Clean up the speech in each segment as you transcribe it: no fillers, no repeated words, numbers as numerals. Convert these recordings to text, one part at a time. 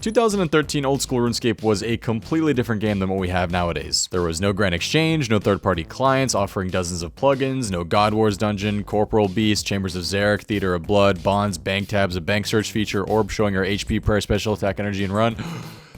2013 old school RuneScape was a completely different game than what we have nowadays. There was no Grand Exchange, no third-party clients offering dozens of plugins, no God Wars dungeon, Corporal Beast, Chambers of Zarek, Theater of Blood, Bonds, Bank Tabs, a bank search feature, orb showing our HP, prayer, special attack, energy, and run,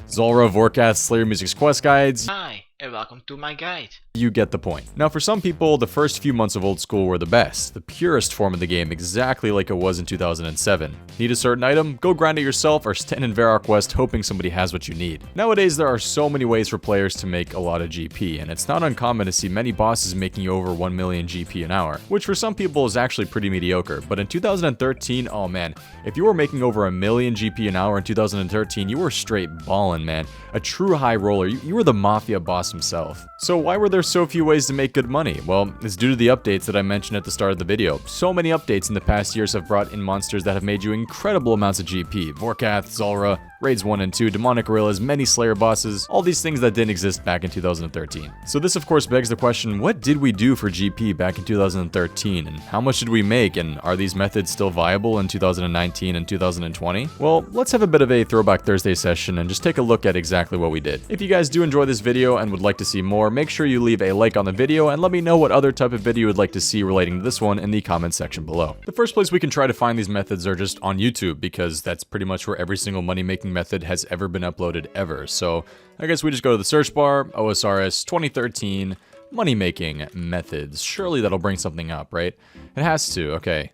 Zulrah, Vorkath, Slayer Music's quest guides. Hi, and welcome to my guide. You get the point. Now for some people, the first few months of old school were the best, the purest form of the game, exactly like it was in 2007. Need a certain item? Go grind it yourself or stand in Varrock West hoping somebody has what you need. Nowadays there are so many ways for players to make a lot of GP, and it's not uncommon to see many bosses making over 1 million GP an hour, which for some people is actually pretty mediocre, but in 2013, oh man, if you were making over 1 million GP an hour in 2013, you were straight ballin', man. A true high roller, you were the mafia boss himself. So why were there so few ways to make good money? Well, it's due to the updates that I mentioned at the start of the video. So many updates in the past years have brought in monsters that have made you incredible amounts of GP. Vorkath, Zulrah, Raids 1 and 2, Demonic Gorillas, many Slayer bosses, all these things that didn't exist back in 2013. So this of course begs the question, what did we do for GP back in 2013, and how much did we make, and are these methods still viable in 2019 and 2020? Well, let's have a bit of a Throwback Thursday session and just take a look at exactly what we did. If you guys do enjoy this video and would like to see more, make sure you leave a like on the video and let me know what other type of video you would like to see relating to this one in the comments section below. The first place we can try to find these methods are just on YouTube, because that's pretty much where every single money making method has ever been uploaded ever. So I guess we just go to the search bar, OSRS 2013 money making methods. Surely that'll bring something up, right? It has to. Okay.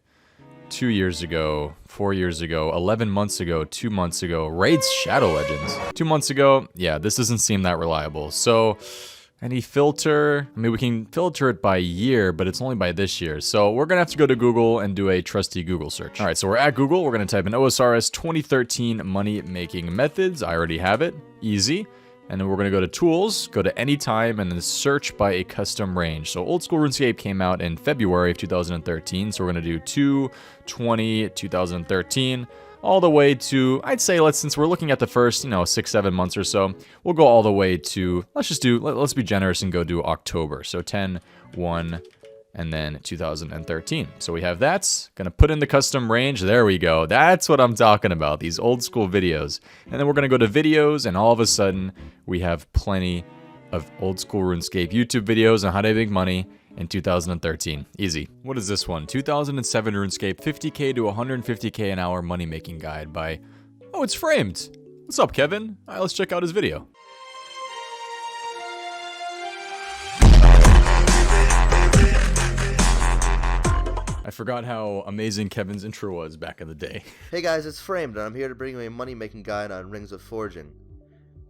2 years ago, 4 years ago, 11 months ago, 2 months ago, Raids Shadow Legends. 2 months ago, yeah, this doesn't seem that reliable. So any filter? I mean, we can filter it by year, but it's only by this year. So we're gonna have to go to Google and do a trusty Google search. All right, so we're at Google. We're gonna type in OSRS 2013 money making methods. I already have it, easy. And then we're gonna go to tools, go to anytime, and then search by a custom range. So old school RuneScape came out in February of 2013. So we're gonna do 2/20/2013. All the way to, I'd say, since we're looking at the first, 6-7 months or so, we'll go all the way to, let's be generous and go do October. So 10/1 and then 2013. So we have that. Gonna put in the custom range. There we go. That's what I'm talking about, these old school videos. And then we're gonna go to videos, and all of a sudden, we have plenty of old school RuneScape YouTube videos on how to make money in 2013. Easy. What is this one? 2007 RuneScape 50k to 150k an hour money making guide by... Oh, it's framed. What's up, Kevin? All right, let's check out his video. I forgot how amazing Kevin's intro was back in the day. Hey guys, it's Framed, and I'm here to bring you a money making guide on Rings of Fortune.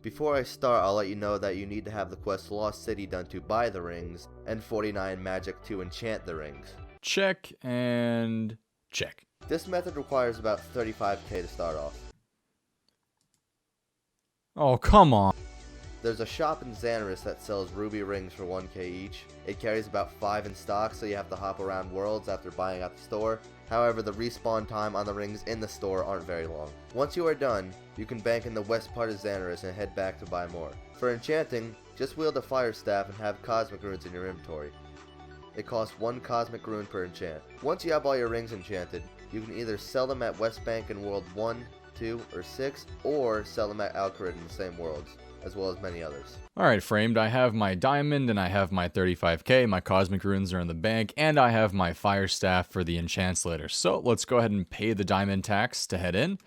Before I start, I'll let you know that you need to have the quest Lost City done to buy the rings, and 49 magic to enchant the rings. Check and check. This method requires about 35k to start off. Oh, come on. There's a shop in Xanaris that sells ruby rings for 1k each. It carries about 5 in stock, so you have to hop around worlds after buying at the store. However, the respawn time on the rings in the store aren't very long. Once you are done, you can bank in the west part of Xanaris and head back to buy more. For enchanting, just wield a fire staff and have cosmic runes in your inventory. It costs 1 cosmic rune per enchant. Once you have all your rings enchanted, you can either sell them at West Bank in World 1, 2, or 6, or sell them at Alcarid in the same worlds, as well as many others. Alright, Framed, I have my diamond and I have my 35k, my cosmic runes are in the bank, and I have my fire staff for the enchants later. So let's go ahead and pay the diamond tax to head in.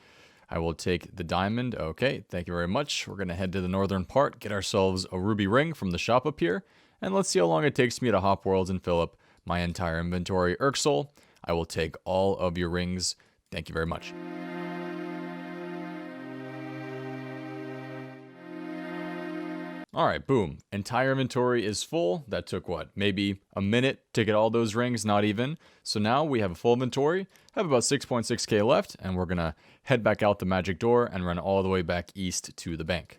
I will take the diamond. Okay, thank you very much. We're going to head to the northern part, get ourselves a ruby ring from the shop up here, and let's see how long it takes me to hop worlds and fill up my entire inventory. Urksol, I will take all of your rings. Thank you very much. Alright, boom. Entire inventory is full. That took what? Maybe a minute to get all those rings? Not even. So now we have a full inventory, have about 6.6k left, and we're gonna head back out the magic door and run all the way back east to the bank.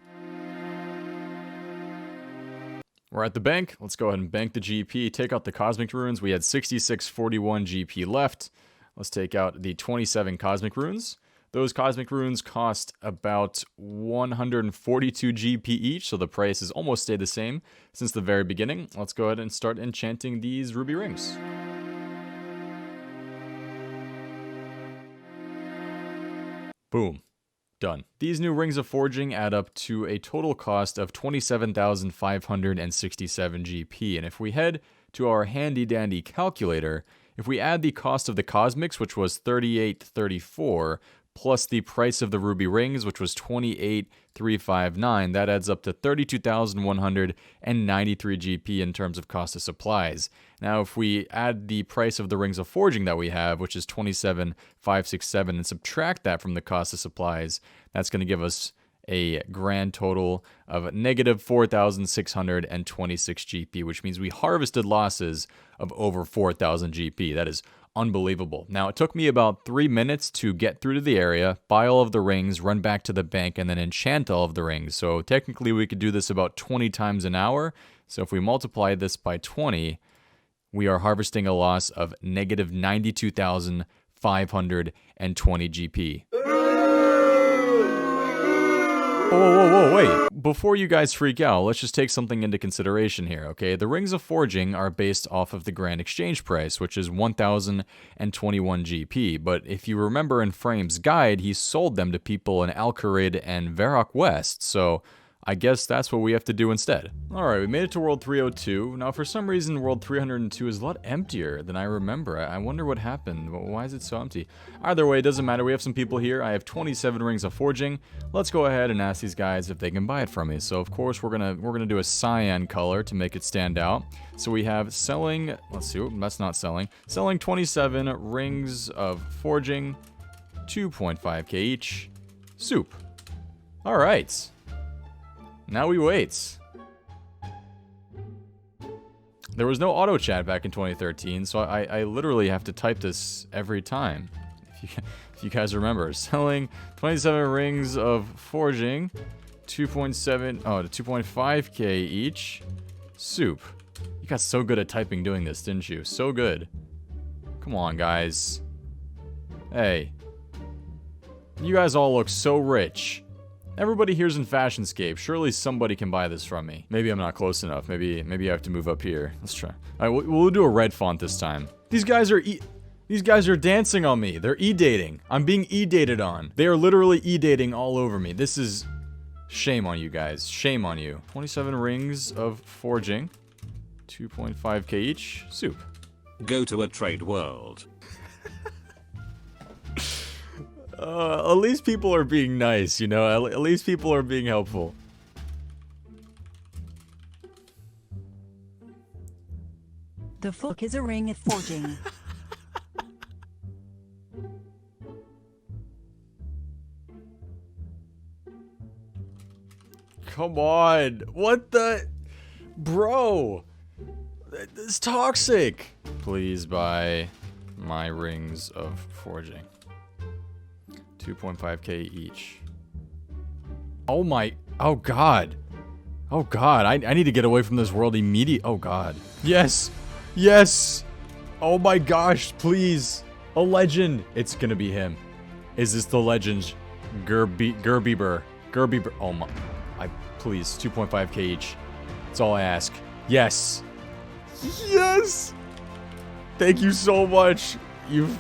We're at the bank. Let's go ahead and bank the GP, take out the cosmic runes. We had 6641 GP left. Let's take out the 27 cosmic runes. Those cosmic runes cost about 142 GP each, so the price has almost stayed the same since the very beginning. Let's go ahead and start enchanting these ruby rings. Boom. Done. These new rings of forging add up to a total cost of 27,567 GP. And if we head to our handy dandy calculator, if we add the cost of the cosmics, which was 3834, plus the price of the ruby rings, which was 28,359, that adds up to 32,193 GP in terms of cost of supplies. Now, if we add the price of the rings of forging that we have, which is 27,567, and subtract that from the cost of supplies, that's going to give us a grand total of negative 4,626 GP, which means we harvested losses of over 4,000 GP. That is unbelievable. Now, it took me about 3 minutes to get through to the area, buy all of the rings, run back to the bank, and then enchant all of the rings. So technically, we could do this about 20 times an hour. So if we multiply this by 20, we are harvesting a loss of negative 92,520 GP. Whoa, wait. Before you guys freak out, let's just take something into consideration here, okay? The rings of forging are based off of the grand exchange price, which is 1,021 GP. But if you remember in Frame's guide, he sold them to people in Alcarid and Varrock West, so I guess that's what we have to do instead. Alright, we made it to World 302. Now, for some reason, World 302 is a lot emptier than I remember. I wonder what happened. Why is it so empty? Either way, it doesn't matter. We have some people here. I have 27 rings of forging. Let's go ahead and ask these guys if they can buy it from me. So, of course, we're gonna do a cyan color to make it stand out. So we have selling, let's see, that's not selling. Selling 27 rings of forging, 2.5k each. Soup. Alright. Now we wait. There was no auto chat back in 2013, so I literally have to type this every time. If you guys remember, selling 27 rings of forging, 2.5k each. Soup. You got so good at typing doing this, didn't you? So good. Come on, guys. Hey. You guys all look so rich. Everybody here's in Fashionscape. Surely somebody can buy this from me. Maybe I'm not close enough. Maybe I have to move up here. Let's try. All right, we'll do a red font this time. These guys are dancing on me. They're e-dating. I'm being e-dated on. They are literally e-dating all over me. This is shame on you guys. Shame on you. 27 rings of forging. 2.5k each. Soup. Go to a trade world. At least people are being nice, you know? At least people are being helpful. The fuck is a ring of forging? Come on. What the? Bro. This is toxic. Please buy my rings of forging. 2.5k each. Oh my, oh god. Oh god, I need to get away from this world immediately. Oh god. Yes, yes. Oh my gosh, please. A legend. It's gonna be him. Is this the legend? Gerbieber. Oh my, please, 2.5k each. That's all I ask. Yes. Yes. Thank you so much. You've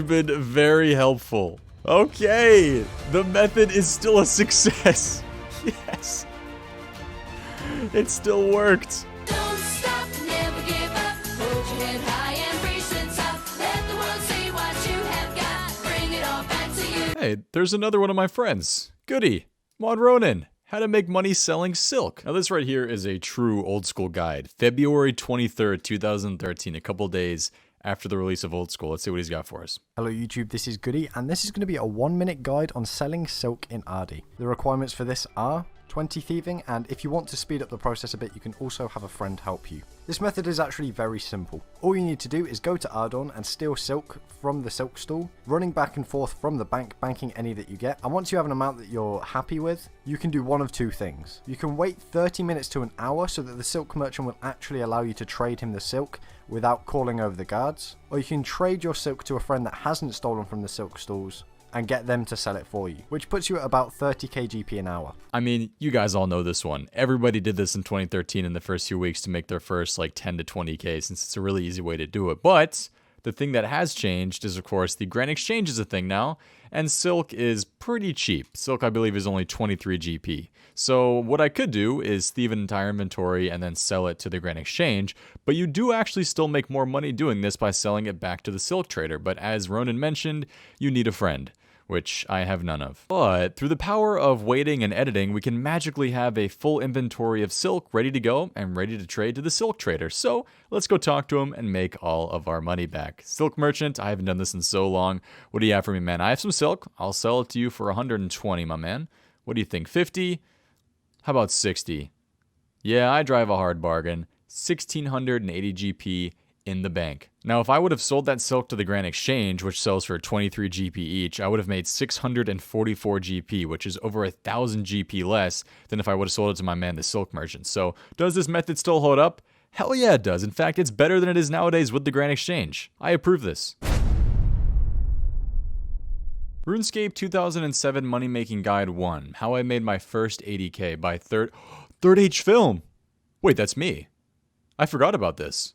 been very helpful. Okay, the method is still a success. Yes. It still worked. Don't stop, never give up. Hold your head high and brace yourself. Let the world see what you have got. Bring it all back to you. Hey, there's another one of my friends. Goody. Mod Ronan. How to make money selling silk. Now this right here is a true old school guide. February 23rd, 2013, a couple days after the release of Old School. Let's see what he's got for us. Hello YouTube, this is Goody, and this is going to be a 1-minute guide on selling silk in Ardi. The requirements for this are 20 thieving, and if you want to speed up the process a bit, you can also have a friend help you. This method is actually very simple. All you need to do is go to Ardon and steal silk from the silk stall, running back and forth from the bank, banking any that you get, and once you have an amount that you're happy with, you can do one of two things. You can wait 30 minutes to an hour so that the silk merchant will actually allow you to trade him the silk without calling over the guards, or you can trade your silk to a friend that hasn't stolen from the silk stalls and get them to sell it for you, which puts you at about 30k GP an hour. I mean, you guys all know this one. Everybody did this in 2013 in the first few weeks to make their first like 10 to 20k, since it's a really easy way to do it. But The thing that has changed is, of course, the Grand Exchange is a thing now, and silk is pretty cheap. Silk, I believe, is only 23 GP. So what I could do is thieve an entire inventory and then sell it to the Grand Exchange, but you do actually still make more money doing this by selling it back to the silk trader. But as Ronan mentioned, you need a friend, which I have none of. But through the power of waiting and editing, we can magically have a full inventory of silk ready to go and ready to trade to the silk trader. So let's go talk to him and make all of our money back. Silk merchant, I haven't done this in so long. What do you have for me, man? I have some silk. I'll sell it to you for 120, my man. What do you think, 50? How about 60? Yeah, I drive a hard bargain. 1680 GP in the bank. Now, if I would have sold that silk to the Grand Exchange, which sells for 23 GP each, I would have made 644 GP, which is over 1,000 GP less than if I would have sold it to my man, the silk merchant. So, does this method still hold up? Hell yeah, it does. In fact, it's better than it is nowadays with the Grand Exchange. I approve this. RuneScape 2007 Money Making Guide 1. How I made my first 80k by Third H Film. Wait, that's me. I forgot about this.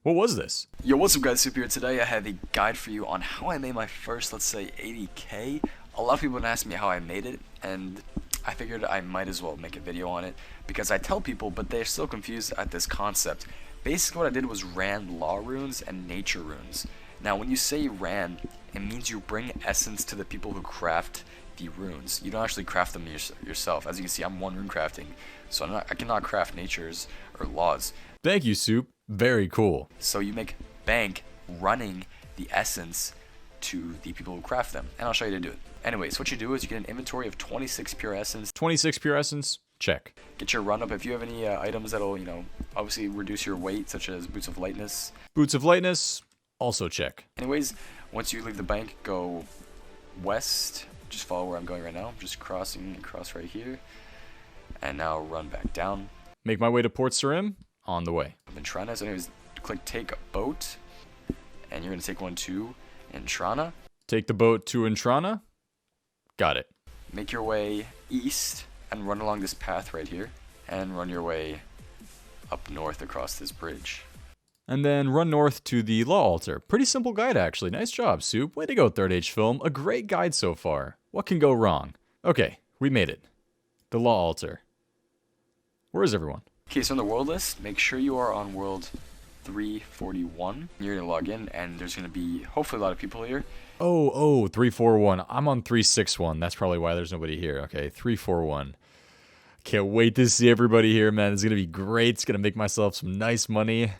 What was this? Yo, what's up guys, Soup here. Today I have a guide for you on how I made my first, let's say, 80k. A lot of people have asked me how I made it, and I figured I might as well make a video on it, because I tell people, but they're still confused at this concept. Basically what I did was ran law runes and nature runes. Now when you say ran, it means you bring essence to the people who craft the runes. You don't actually craft them yourself. As you can see, I'm one Runecrafting, so I cannot craft natures or laws. Thank you, Soup. Very cool. So you make bank running the essence to the people who craft them, and I'll show you how to do it. Anyways, what you do is you get an inventory of 26 pure essence. 26 pure essence? Check. Get your run up. If you have any items that'll, obviously reduce your weight, such as boots of lightness. Boots of lightness? Also check. Anyways, once you leave the bank, go west. Just follow where I'm going right now. I'm just crossing across right here. And now run back down. Make my way to Port Sarim. On the way. Intrana. So anyways, click take boat. And you're going to take one to Intrana. Take the boat to Intrana. Got it. Make your way east and run along this path right here. And run your way up north across this bridge. And then run north to the Law Altar. Pretty simple guide, actually. Nice job, Soup. Way to go, Third H Film. A great guide so far. What can go wrong? Okay, we made it. The Law Altar. Where is everyone? Okay, so on the world list, make sure you are on world 341. You're going to log in, and there's going to be, hopefully, a lot of people here. Oh, 341. I'm on 361. That's probably why there's nobody here. Okay, 341. Can't wait to see everybody here, man. It's going to be great. It's going to make myself some nice money.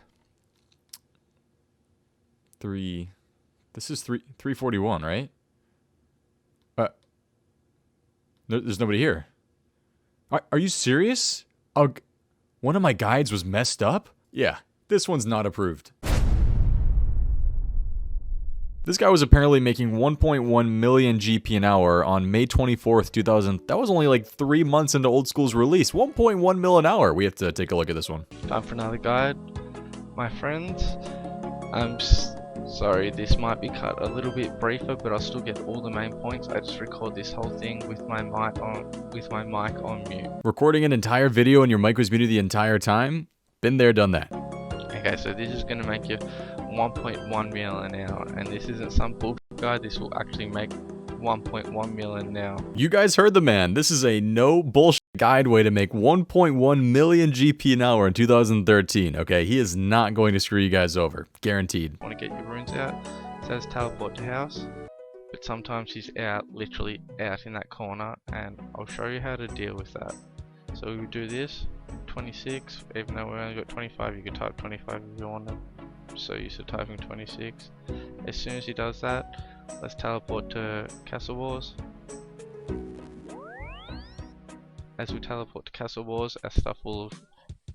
This is 341, right? There's nobody here. Are you serious? Oh, one of my guides was messed up? Yeah, this one's not approved. This guy was apparently making 1.1 million GP an hour on May 24th, 2000. That was only like 3 months into Old School's release. 1.1 mil an hour. We have to take a look at this one. Time for another guide. My friends, I'm sorry, this might be cut a little bit briefer, but I'll still get all the main points. I just record this whole thing with my mic on mute. Recording an entire video and your mic was muted the entire time? Been there, done that. Okay, so this is gonna make you 1.1 mil an hour, and this isn't some bullshit guide. This will actually make 1.1 million now. You guys heard the man. This is a no bullshit guide way to make 1.1 million GP an hour in 2013. Okay, he is not going to screw you guys over. Guaranteed. Want to get your runes out? It says teleport to house, but sometimes he's literally out in that corner, and I'll show you how to deal with that. So we do this, 26, even though we only got 25, you can type 25 if you want to. So used to typing 26. As soon as he does that, let's teleport to Castle Wars. As we teleport to Castle Wars, our stuff will,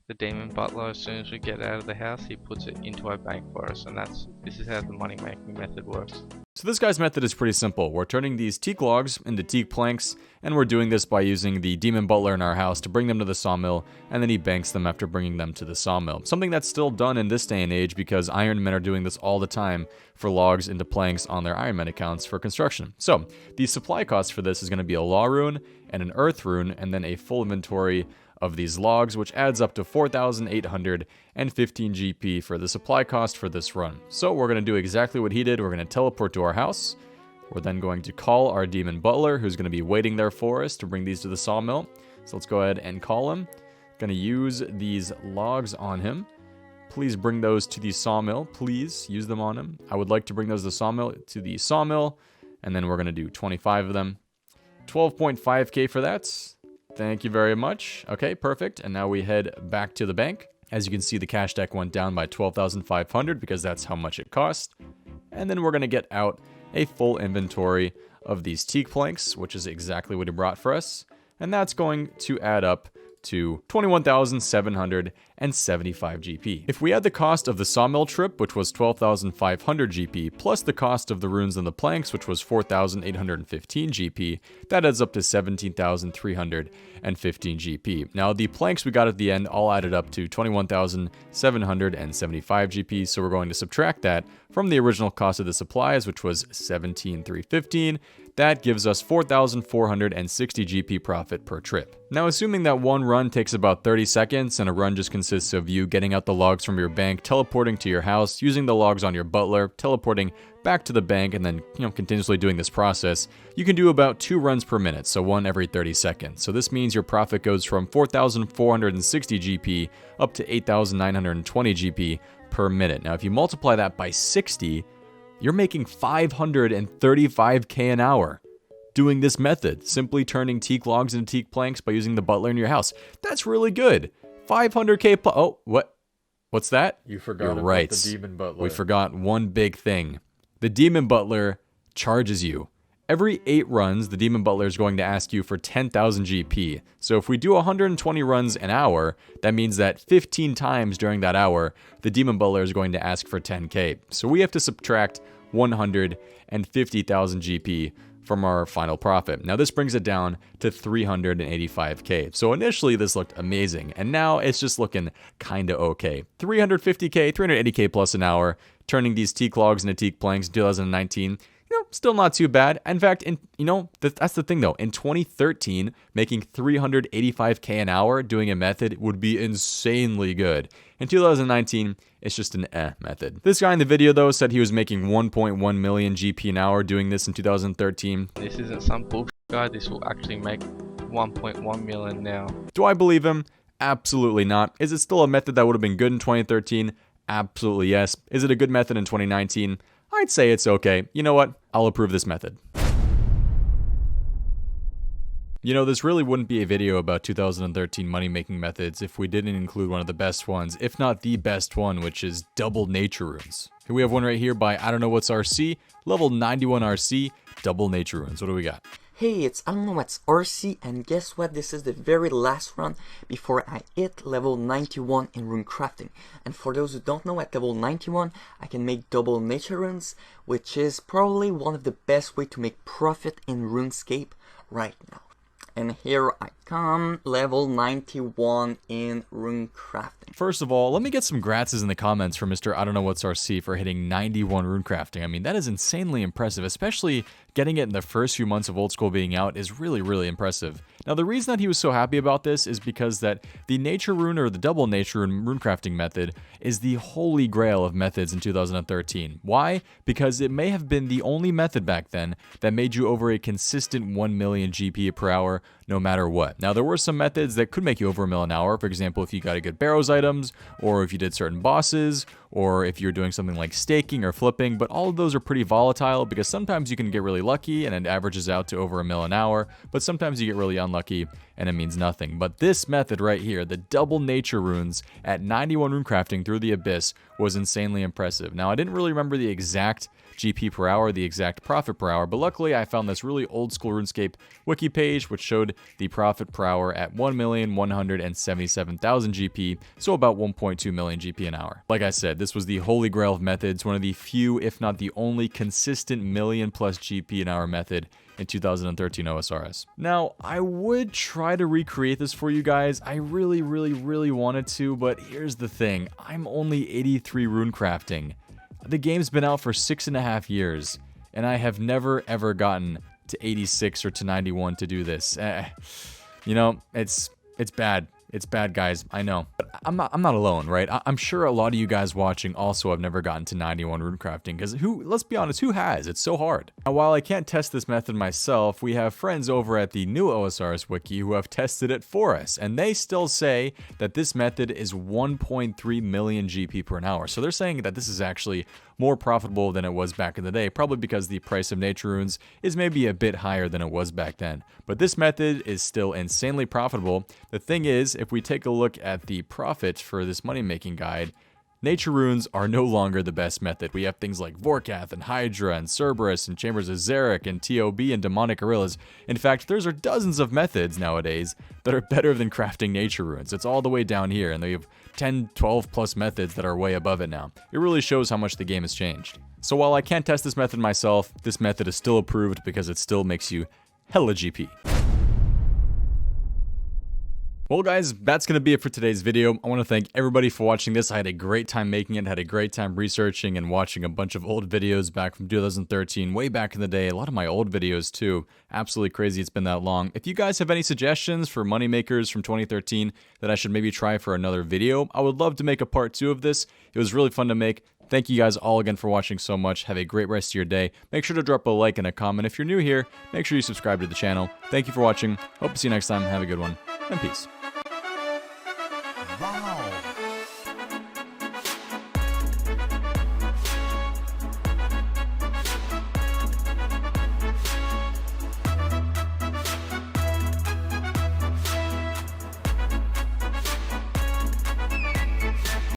the Demon Butler, as soon as we get out of the house, he puts it into our bank for us, and this is how the money making method works. So this guy's method is pretty simple. We're turning these teak logs into teak planks, and we're doing this by using the Demon Butler in our house to bring them to the sawmill, and then he banks them after bringing them to the sawmill. Something that's still done in this day and age because Iron Men are doing this all the time for logs into planks on their Iron Man accounts for construction. So the supply cost for this is going to be a law rune and an earth rune, and then a full inventory of these logs, which adds up to 4,815 GP for the supply cost for this run. So we're going to do exactly what he did. We're going to teleport to our house. We're then going to call our demon butler, who's going to be waiting there for us to bring these to the sawmill. So let's go ahead and call him. Going to use these logs on him. Please bring those to the sawmill. Please use them on him. I would like to bring those to the sawmill, and then we're going to do 25 of them. 12.5k for that. Thank you very much. Okay, perfect. And now we head back to the bank. As you can see, the cash deck went down by 12,500 because that's how much it cost. And then we're going to get out a full inventory of these teak planks, which is exactly what he brought for us. And that's going to add up to 21,775 GP. If we add the cost of the sawmill trip, which was 12,500 GP, plus the cost of the runes and the planks, which was 4,815 GP, that adds up to 17,315 GP. Now, the planks we got at the end all added up to 21,775 GP, so we're going to subtract that from the original cost of the supplies, which was 17,315. That gives us 4,460 GP profit per trip. Now, assuming that one run takes about 30 seconds and a run just consists of you getting out the logs from your bank, teleporting to your house, using the logs on your butler, teleporting back to the bank, and then, continuously doing this process, you can do about 2 runs per minute, so one every 30 seconds. So this means your profit goes from 4,460 GP up to 8,920 GP per minute. Now, if you multiply that by 60, you're making 535k an hour doing this method, simply turning teak logs into teak planks by using the butler in your house. That's really good. 500k plus. Oh, what? What's that? You forgot You're about right. the demon butler. We forgot one big thing. The demon butler charges you. Every 8 runs, the demon butler is going to ask you for 10,000 GP. So if we do 120 runs an hour, that means that 15 times during that hour, the demon butler is going to ask for 10k. So we have to subtract 150,000 GP from our final profit. Now this brings it down to 385k. So initially this looked amazing, and now it's just looking kinda okay. 350k, 380k plus an hour, turning these teak logs into teak planks in 2019. Still not too bad. In fact, that's the thing though. In 2013, making 385k an hour doing a method would be insanely good. In 2019, it's just an method. This guy in the video though said he was making 1.1 million GP an hour doing this in 2013. This isn't some bullshit guy. This will actually make 1.1 million now. Do I believe him? Absolutely not. Is it still a method that would have been good in 2013? Absolutely yes. Is it a good method in 2019? I'd say it's okay. You know what? I'll approve this method. This really wouldn't be a video about 2013 money-making methods if we didn't include one of the best ones, if not the best one, which is double nature runes. Here we have one right here by I don't know what's RC, level 91 RC, double nature runes. What do we got? Hey, it's I don't know what's RC, and guess what? This is the very last run before I hit level 91 in Runecrafting. And for those who don't know, at level 91, I can make double nature runes, which is probably one of the best way to make profit in Runescape right now. And here I come, level 91 in Runecrafting. First of all, let me get some gratzes in the comments for Mr. I don't know what's RC for hitting 91 Runecrafting. I mean, that is insanely impressive, especially getting it in the first few months of Old School being out is really, really impressive. Now, the reason that he was so happy about this is because that the nature rune or the double nature rune Runecrafting method is the holy grail of methods in 2013. Why? Because it may have been the only method back then that made you over a consistent 1 million GP per hour no matter what. Now, there were some methods that could make you over a million an hour. For example, if you got a good barrows items, or if you did certain bosses, or if you're doing something like staking or flipping, but all of those are pretty volatile because sometimes you can get really lucky and it averages out to over a million an hour, but sometimes you get really unlucky and it means nothing. But this method right here, the double nature runes at 91 Runecrafting through the abyss, was insanely impressive. Now, I didn't really remember the exact GP per hour, the exact profit per hour, but luckily I found this really old school RuneScape wiki page which showed the profit per hour at 1,177,000 GP, so about 1.2 million GP an hour. Like I said, this was the holy grail of methods, one of the few, if not the only consistent million plus GP an hour method in 2013 OSRS. Now, I would try to recreate this for you guys. I really wanted to, but here's the thing. I'm only 83 Runecrafting. The game's been out for 6.5 years, and I have never ever gotten to 86 or to 91 to do this. It's bad. It's bad, guys, I know. But I'm not alone, right? I'm sure a lot of you guys watching also have never gotten to 91 runecrafting, because let's be honest, who has? It's so hard. Now, while I can't test this method myself, we have friends over at the new OSRS wiki who have tested it for us, and they still say that this method is 1.3 million GP per hour. So they're saying that this is actually more profitable than it was back in the day, probably because the price of nature runes is maybe a bit higher than it was back then. But this method is still insanely profitable. The thing is, if we take a look at the profit for this money-making guide, nature runes are no longer the best method. We have things like Vorkath and Hydra and Cerberus and Chambers of Zarek and TOB and Demonic Gorillas. In fact, there's dozens of methods nowadays that are better than crafting nature runes. It's all the way down here, and they have 10, 12 plus methods that are way above it now. It really shows how much the game has changed. So while I can't test this method myself, this method is still approved because it still makes you hella GP. Well guys, that's going to be it for today's video. I want to thank everybody for watching this. I had a great time making it, had a great time researching and watching a bunch of old videos back from 2013, way back in the day. A lot of my old videos too. Absolutely crazy it's been that long. If you guys have any suggestions for moneymakers from 2013 that I should maybe try for another video, I would love to make a part 2 of this. It was really fun to make. Thank you guys all again for watching so much. Have a great rest of your day. Make sure to drop a like and a comment. If you're new here, make sure you subscribe to the channel. Thank you for watching. Hope to see you next time. Have a good one, and peace. Wow.